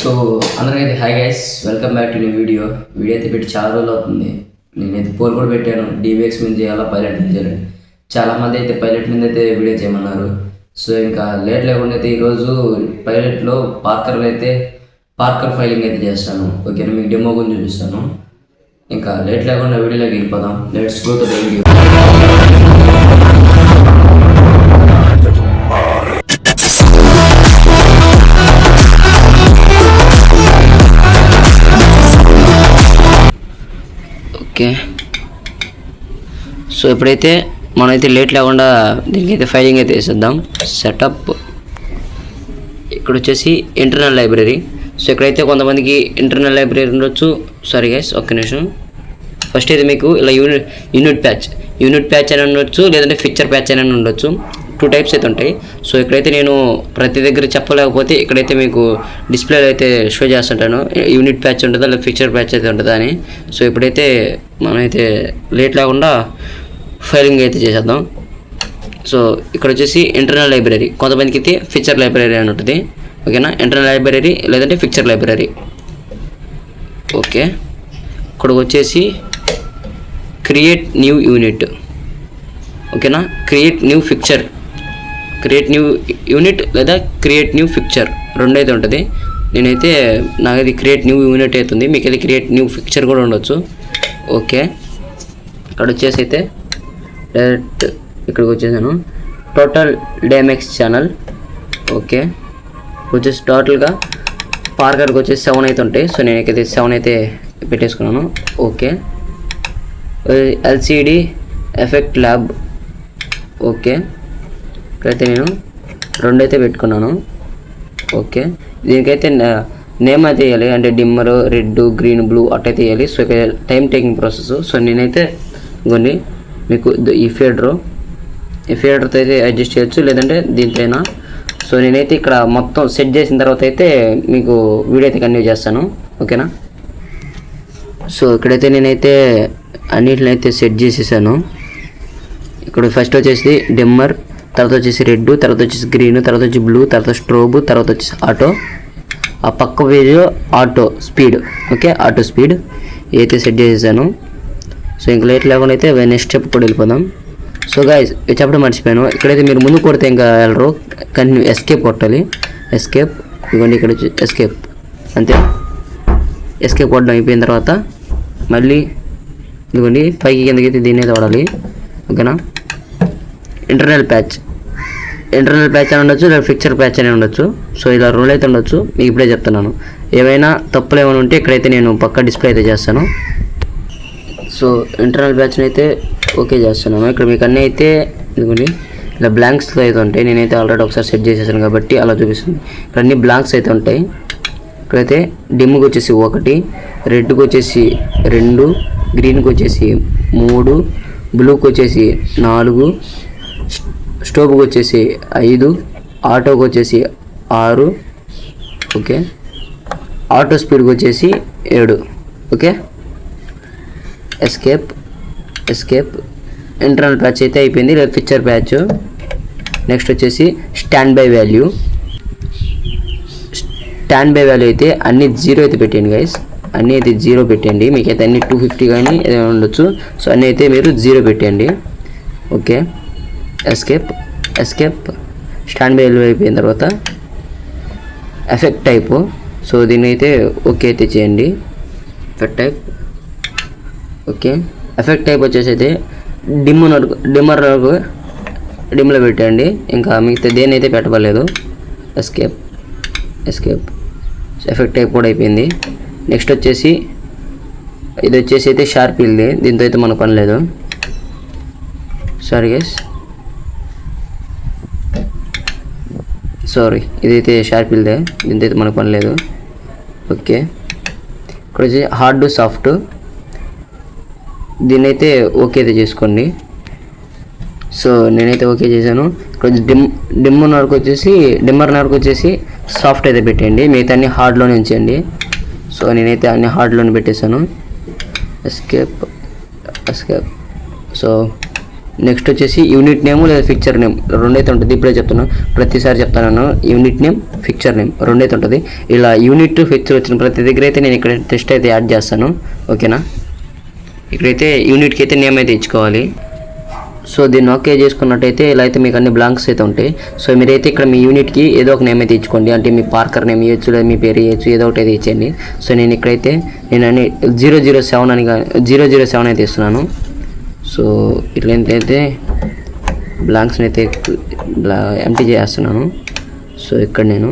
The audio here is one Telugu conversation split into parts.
సో అందరికైతే hi guys, welcome back to new video అయితే పెట్టి చాలా రోజులు అవుతుంది. నేనైతే పోల్ కూడా పెట్టాను, DBX మీద చేయాలా పైలట్ మీద చేయాలి. చాలామంది అయితే పైలట్ మీద అయితే వీడియో చేయమన్నారు. సో ఇంకా లేట్ లేకుండా అయితే ఈరోజు పైలట్లో పార్కర్ ఫైలింగ్ అయితే చేస్తాను. ఓకేనా, మీకు డెమో గురించి చూపిస్తాను. ఇంకా లేట్ లేకుండా వీడియోలోకి వెళ్ళిపోదాం. Let's go to the video. Okay, so ఇప్పుడైతే మనమైతే లేట్ లేకుండా దీనికైతే ఫైలింగ్ అయితే వేసేద్దాం. సెటప్ ఇక్కడ వచ్చేసి ఇంటర్నల్ లైబ్రరీ. సో ఇక్కడైతే కొంతమందికి ఇంటర్నల్ లైబ్రరీ ఉండొచ్చు. సారీ గైస్, ఒక్క నిమిషం. ఫస్ట్ అయితే మీకు ఇలా యూనిట్ ప్యాచ్ అని ఉండొచ్చు, లేదంటే ఫీచర్ ప్యాచ్ అని ఉండొచ్చు. 2 టైప్స్ అయితే ఉంటాయి. సో ఇక్కడైతే నేను ప్రతి దగ్గర చెప్పలేకపోతే ఇక్కడైతే మీకు డిస్ప్లేలో అయితే షో చేస్తుంటాను, యూనిట్ ప్యాచ్ ఉంటుందా లేదా ఫీచర్ ప్యాచ్ అయితే ఉంటుందా అని. సో ఇప్పుడైతే మనమైతే లేట్ లేకుండా ఫైలింగ్ అయితే చేసేద్దాం. సో ఇక్కడ వచ్చేసి ఇంటర్నల్ లైబ్రరీ, కొంతమందికి అయితే ఫీచర్ లైబ్రరీ అని ఉంటుంది. ఓకేనా, ఇంటర్నల్ లైబ్రరీ లేదంటే ఫీచర్ లైబ్రరీ. ఓకే, ఇక్కడికి వచ్చేసి క్రియేట్ న్యూ యూనిట్. ఓకేనా, క్రియేట్ న్యూ యూనిట్ లేదా క్రియేట్ న్యూ ఫిక్చర్ రెండు అయితే ఉంటుంది. నాకైతే క్రియేట్ న్యూ యూనిట్ అవుతుంది, మీకు అయితే క్రియేట్ న్యూ ఫిక్చర్ కూడా ఉండొచ్చు. ఓకే, ఇక్కడ వచ్చేసి అయితే డైరెక్ట్ ఇక్కడికి వచ్చేసాను. Total డేమెక్స్ channel. ఓకే, వచ్చేసి టోటల్గా పార్కర్కి వచ్చేసి 7 అయితే ఉంటాయి. సో నేనైతే 7 అయితే పెట్టేసుకున్నాను. Okay, LCD effect lab. Okay, ఇక్కడైతే నేను 2 అయితే పెట్టుకున్నాను. ఓకే, దీనికైతే నేమ్ అయితే వేయాలి, అంటే డిమ్మర్, రెడ్, గ్రీన్, బ్లూ అట్టయితే వేయాలి. సో ఇక్కడ టైం టేకింగ్ ప్రాసెస్. సో నేనైతే కొన్ని మీకు ఈ ఫీడర్తో అయితే అడ్జస్ట్ చేయొచ్చు, లేదంటే దీంతోనా. సో నేనైతే ఇక్కడ మొత్తం సెట్ చేసిన తర్వాత అయితే మీకు వీడియో అయితే కంటిన్యూ చేస్తాను. ఓకేనా, సో ఇక్కడైతే నేనైతే అన్నిటిని అయితే సెట్ చేసేసాను. ఇక్కడ ఫస్ట్ వచ్చేసి డిమ్మర్, తర్వాత వచ్చేసి రెడ్, తర్వాత వచ్చేసి గ్రీన్, తర్వాత వచ్చి బ్లూ, తర్వాత స్ట్రోబ్, తర్వాత వచ్చేసి ఆటో. ఆ పక్క పేజీలో auto speed. Okay, auto speed అయితే సెట్ చేసేసాను. సో ఇంక లేట్ లేకుండా అయితే నెక్స్ట్ స్టెప్ కూడా వెళ్ళిపోదాం. సో గాయ్స్, చెప్పడం మర్చిపోయాను, ఇక్కడైతే మీరు ముందు కొడితే ఇంకా వెళ్ళరు, కంటిన్యూ ఎస్కేప్ కొట్టాలి. ఎస్కేప్, ఇదిగోండి ఇక్కడ వచ్చి ఎస్కేప్, అంతే. ఎస్కేప్ కొట్టడం అయిపోయిన తర్వాత మళ్ళీ ఇదిగోండి పైకి కిందకి అయితే దీన్ని అయితే వాడాలి. ఓకేనా, ఇంటర్నల్ ప్యాచ్ అని ఉండొచ్చు, లేదా ఫిక్చర్ ప్యాచ్ అని ఉండొచ్చు. సో ఇలా రూల్ అయితే ఉండొచ్చు, మీకు ఇప్పుడే చెప్తున్నాను. ఏమైనా తప్పులు ఏమైనా ఉంటే ఇక్కడైతే నేను పక్క డిస్ప్లే అయితే చేస్తాను. సో ఇంటర్నల్ ప్యాచ్ని అయితే ఓకే చేస్తున్నాను. ఇక్కడ మీకు అన్నీ అయితే ఇదిగోండి ఇలా బ్లాంక్స్తో అయితే ఉంటాయి. నేనైతే ఆల్రెడీ ఒకసారి సెట్ చేసేసాను కాబట్టి అలా చూపిస్తుంది. ఇక్కడ అన్ని బ్లాంక్స్ అయితే ఉంటాయి. ఇక్కడైతే డిమ్కి వచ్చేసి 1, రెడ్కి వచ్చేసి 2, గ్రీన్కి వచ్చేసి 3, బ్లూకి వచ్చేసి 4, స్టోవ్కి వచ్చేసి 5, ఆటోకి వచ్చేసి 6. ఓకే, ఆటో స్పీడ్కి వచ్చేసి 7. ఓకే, ఎస్కేప్ ఇంటర్నల్ ప్యాచ్ అయితే అయిపోయింది, లేదా ఫీచర్ ప్యాచ్. నెక్స్ట్ వచ్చేసి స్టాండ్ బై వాల్యూ అయితే అన్ని 0 అయితే పెట్టండి గైస్, అన్నీ అయితే 0 పెట్టండి. మీకైతే అన్ని 250 కానీ ఏదైనా ఉండొచ్చు. సో అన్నీ అయితే మీరు 0 పెట్టండి. Okay, escape stand by value అయిపోయిన తర్వాత ఎఫెక్ట్ టైపు. సో దీన్ని అయితే ఓకే అయితే చేయండి. Effect type. Okay, effect type వచ్చేసి అయితే డిమ్లో పెట్టండి, ఇంకా మిగతా దేని అయితే పెట్టలేదు. ఎస్కేప్ ఎఫెక్ట్ టైప్ కూడా అయిపోయింది. నెక్స్ట్ వచ్చేసి ఇది వచ్చేసి అయితే షార్పిల్ది, దీంతో అయితే మనకు పని లేదు. సారీ ఇదైతే షార్పిల్దే, దీంతో అయితే మనకు పని లేదు. ఓకే, ఇక్కడ వచ్చి హార్డ్ సాఫ్ట్, దీన్ని అయితే ఓకే అయితే చేసుకోండి. సో నేనైతే ఓకే చేశాను. ఇక్కడ డిమ్మర్ వరకు వచ్చేసి సాఫ్ట్ అయితే పెట్టండి, మిగతా అన్ని హార్డ్లోనే ఉంచండి. సో నేనైతే అన్ని హార్డ్లోనే పెట్టేశాను. ఎస్కేప్ సో నెక్స్ట్ వచ్చేసి యూనిట్ నేమ్ లేదా ఫిక్చర్ నేమ్ రెండైతే ఉంటుంది. ఇప్పుడే చెప్తున్నాను, ప్రతిసారి చెప్తాను. యూనిట్ నేమ్, ఫిక్చర్ నేమ్ రెండైతే ఉంటుంది. ఇలా యూనిట్ ఫిక్చర్ వచ్చిన ప్రతి దగ్గర అయితే నేను ఇక్కడ టెస్ట్ అయితే యాడ్ చేస్తాను. ఓకేనా, ఇక్కడైతే యూనిట్కి అయితే నేమ్ అయితే ఇచ్చుకోవాలి. సో దీన్ని ఓకే చేసుకున్నట్టయితే ఇలా అయితే మీకు అన్ని బ్లాంక్స్ అయితే ఉంటాయి. సో మీరైతే ఇక్కడ మీ యూనిట్కి ఏదో ఒక నేమ్ అయితే ఇచ్చుకోండి. అంటే మీ పార్కర్ నేమ్ ఇవ్వచ్చు, లేదా మీ పేరు ఇవ్వచ్చు, ఏదో ఒకటి అయితే ఇచ్చేయండి. సో నేను ఇక్కడైతే నేను అన్ని 007 అని 007 అయితే ఇస్తున్నాను. సో ఇట్లయితే బ్లాంక్స్ని అయితే ఎంటీ చేస్తున్నాను. సో ఇక్కడ నేను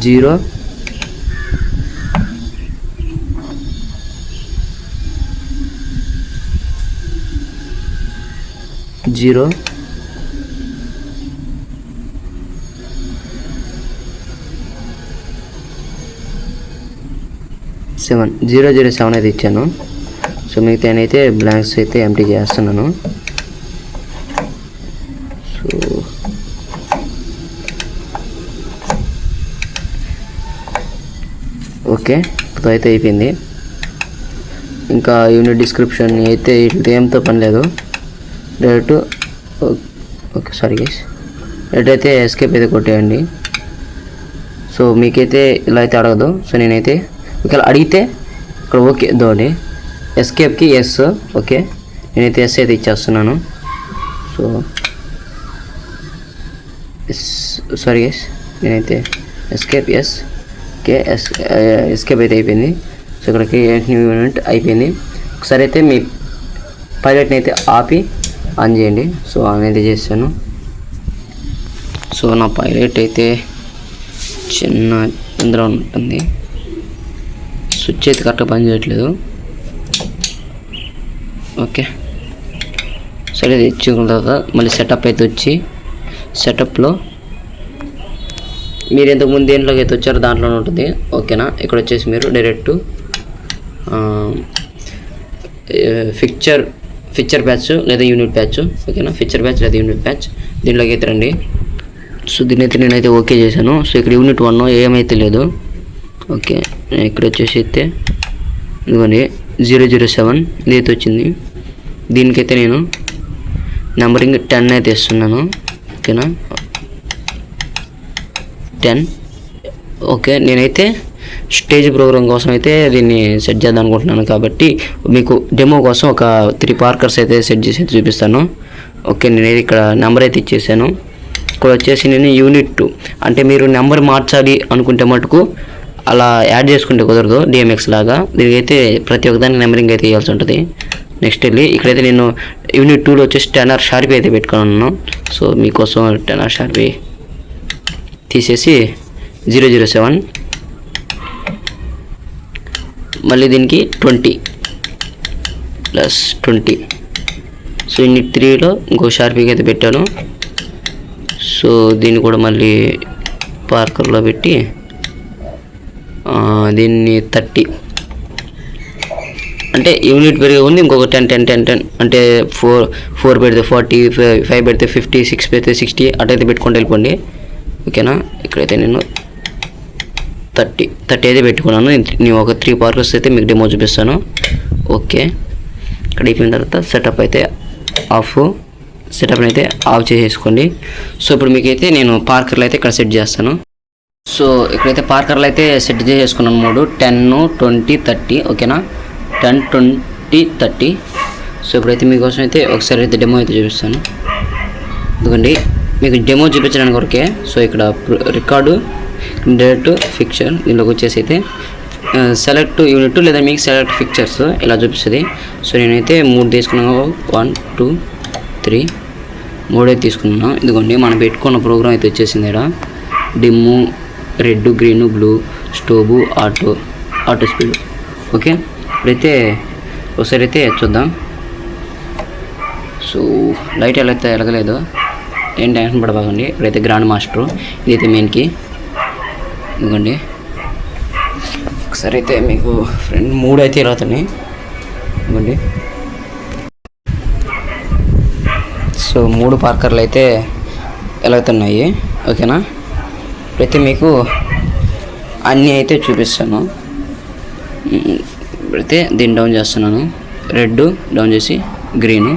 0 0 7 007 అయితే ఇచ్చాను. సో మిగతా అయితే బ్లాంక్స్ అయితే ఎంటీ చేస్తున్నాను. సో ఓకే, ఇప్పుడు అయితే అయిపోయింది. ఇంకా యూనిట్ డిస్క్రిప్షన్ అయితే ఏమితో పని లేదు. Direct okay sorry guys, direct అయితే ఎస్కేప్ అయితే కొట్టేయండి. సో మీకైతే ఇలా అయితే అడగదు. సో నేనైతే ఒకవేళ అడిగితే ఇక్కడ ఓకే దోండి, ఎస్కేప్కి ఎస్. ఓకే, నేనైతే ఎస్ అయితే ఇచ్చేస్తున్నాను. సో సారీ గైస్, నేనైతే ఎస్కేప్ ఎస్. ఓకే, ఎస్కేప్ అయితే అయిపోయింది. సో ఇక్కడికి యూనిట్ అయిపోయింది. ఒకసారి అయితే మీ పైలట్ని అయితే ఆపి ఆన్ చేయండి. సో ఆన్ అయితే చేశాను. సో నా పైలట్ అయితే చిన్న ఇందులో ఉంటుంది. స్విచ్ అయితే కరెక్ట్గా పని చేయట్లేదు. ఓకే, సరే ఇచ్చుకున్న తర్వాత మళ్ళీ సెటప్ అయితే వచ్చి సెటప్లో మీరు ఇంతకుముందు దేంట్లోకి అయితే వచ్చారో దాంట్లోనే ఉంటుంది. ఓకేనా, ఇక్కడ వచ్చేసి మీరు డైరెక్ట్ ఫిక్చర్ ప్యాచ్ లేదా యూనిట్ ప్యాచ్. ఓకేనా, ఫిక్చర్ ప్యాచ్ లేదా యూనిట్ ప్యాచ్ దీంట్లోకి అయితే రండి. సో దీనైతే నేనైతే ఓకే చేశాను. సో ఇక్కడ యూనిట్ 1 ఏమైతే లేదు. ఓకే, ఇక్కడ వచ్చేసి అయితే ఇదిగోండి 007 ఇదైతే వచ్చింది. దీనికైతే నేను నెంబరింగ్ 10 అయితే ఇస్తున్నాను. ఓకేనా, 10. ఓకే, నేనైతే స్టేజ్ ప్రోగ్రామ్ కోసం అయితే దీన్ని సెట్ చేద్దాం అనుకుంటున్నాను. కాబట్టి మీకు డెమో కోసం ఒక 3 పార్కర్స్ అయితే సెట్ చేసి అయితే చూపిస్తాను. ఓకే, నేనైతే ఇక్కడ నెంబర్ అయితే ఇచ్చేసాను. ఇక్కడ వచ్చేసి నేను యూనిట్ 2 అంటే మీరు నెంబర్ మార్చాలి అనుకుంటే మటుకు అలా యాడ్ చేసుకుంటే కుదరదు, డిఎంఎక్స్ లాగా. దీనికైతే ప్రతి ఒక్కదానికి నెంబరింగ్ అయితే ఇవ్వాల్సి ఉంటుంది. నెక్స్ట్ వెళ్ళి ఇక్కడైతే నేను యూనిట్ 2లో వచ్చేసి 10R షార్పీ అయితే పెట్టుకున్నాను. సో మీకోసం 10R షార్పీ తీసేసి 007 మళ్ళీ దీనికి 20 + 20. సో యూనిట్ 3లో ఇంకో షార్పీకి అయితే పెట్టాను. సో దీన్ని కూడా మళ్ళీ పార్కర్లో పెట్టి దీన్ని 30 అంటే యూనిట్ పెరిగే ఉంది. ఇంకొక 10 అంటే 4 పెడితే 40, 5 పెడితే 50, 6 పెడితే 60 అటైతే పెట్టుకుంటూ వెళ్ళిపోండి. ఓకేనా, ఇక్కడైతే నేను 30 అయితే పెట్టుకున్నాను. నేను ఒక 3 పార్కర్స్ అయితే మీకు డెమో చూపిస్తాను. ఓకే, ఇక్కడ అయిపోయిన తర్వాత సెటప్ని అయితే ఆఫ్ చేసేసుకోండి. సో ఇప్పుడు మీకైతే నేను పార్కర్లు అయితే ఇక్కడ సెట్ చేస్తాను. సో ఇక్కడైతే పార్కర్లు అయితే సెట్ చేసేసుకున్నాను 3, 10, 20, 30. ఓకేనా, 10, 20, 30. సో ఇప్పుడైతే మీకోసం అయితే ఒకసారి అయితే డెమో అయితే చూపిస్తాను. ఎందుకండి మీకు డెమో చూపించడానికి వరకే. సో ఇక్కడ రికార్డు డైరెక్ట్ ఫిక్చర్ దీనిలోకి వచ్చేసి అయితే సెలెక్ట్ యూనిట్ లేదా మీకు సెలెక్ట్ ఫిక్చర్స్ ఇలా చూపిస్తుంది. సో నేనైతే 3 తీసుకున్నాను. 1, 2, 3 అయితే తీసుకున్నాను. ఇదిగోండి మనం పెట్టుకున్న ప్రోగ్రామ్ అయితే వచ్చేసింది. ఇక్కడ dim, red, green, blue, strobe, auto speed. Okay, ఇప్పుడైతే ఒకసారి అయితే చూద్దాం. సో లైట్ ఎలా అయితే ఎలగలేదు, ఏం టెన్షన్ పడబాకండి. ఇప్పుడైతే గ్రాండ్ మాస్టర్ ఇదైతే మెయిన్కి. ఇదిగోండి ఒకసారి అయితే మీకు ఫ్రెండ్ 3 అయితే ఎలాగుతున్నాయి. ఇదిగోండి, సో 3 పార్కర్లు అయితే ఎలాగుతున్నాయి. ఓకేనా, ఇప్పుడైతే మీకు అన్నీ అయితే చూపిస్తాను. ఇప్పుడైతే దీన్ని డౌన్ చేస్తున్నాను. రెడ్ డౌన్ చేసి గ్రీను,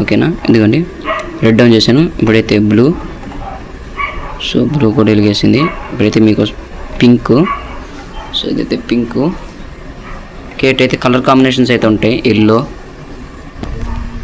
ఓకేనా. ఎందుకండి రెడ్ డౌన్ చేశాను. ఇప్పుడైతే బ్లూ, సో బ్లూ కూడా వెలిగేసింది. ఇప్పుడైతే మీకు పింక్, సో ఇదైతే పింక్. కేట్ అయితే కలర్ కాంబినేషన్స్ అయితే ఉంటాయి. ఎల్లో,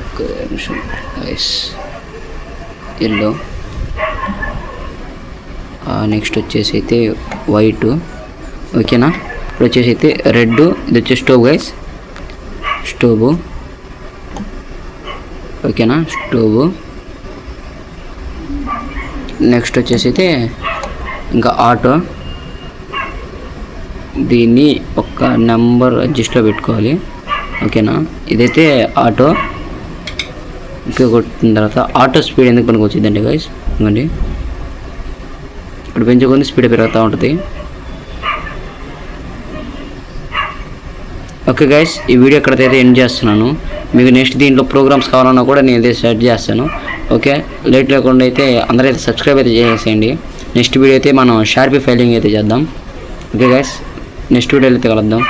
ఒక్క నిమిషం, ఎల్లో. నెక్స్ట్ వచ్చేసి అయితే వైట్, ఓకేనా. ఇప్పుడు వచ్చేసి అయితే రెడ్, ఇది వచ్చి స్టోవ్ గైస్, స్టోవ్, ఓకేనా, స్టోవ్. నెక్స్ట్ వచ్చేసి అయితే ఇంకా ఆటో, దీన్ని ఒక నెంబర్ అడ్జస్ట్లో పెట్టుకోవాలి, ఓకేనా. ఇదైతే ఆటో. ఇంకా కొట్టిన తర్వాత ఆటో స్పీడ్ ఎందుకు పనికి వచ్చిందండి గైస్, ఇవ్వండి. ఇప్పుడు పెంచుకొని స్పీడ్ పెరుగుతూ ఉంటుంది. ఓకే గైస్, ఈ వీడియో ఎక్కడైతే ఎండ్ చేస్తున్నాను. మీకు నెక్స్ట్ దీంట్లో ప్రోగ్రామ్స్ కావాలన్నా కూడా నేను అయితే సెట్ చేస్తాను. ఓకే, లేట్ లేకుండా అయితే అందరైతే సబ్స్క్రైబ్ అయితే చేసేయండి. నెక్స్ట్ వీడియో అయితే మనం షార్పీ ఫైలింగ్ అయితే చేద్దాం. ఓకే గైస్, నెక్స్ట్ వీడియోలో అయితే కలుద్దాం.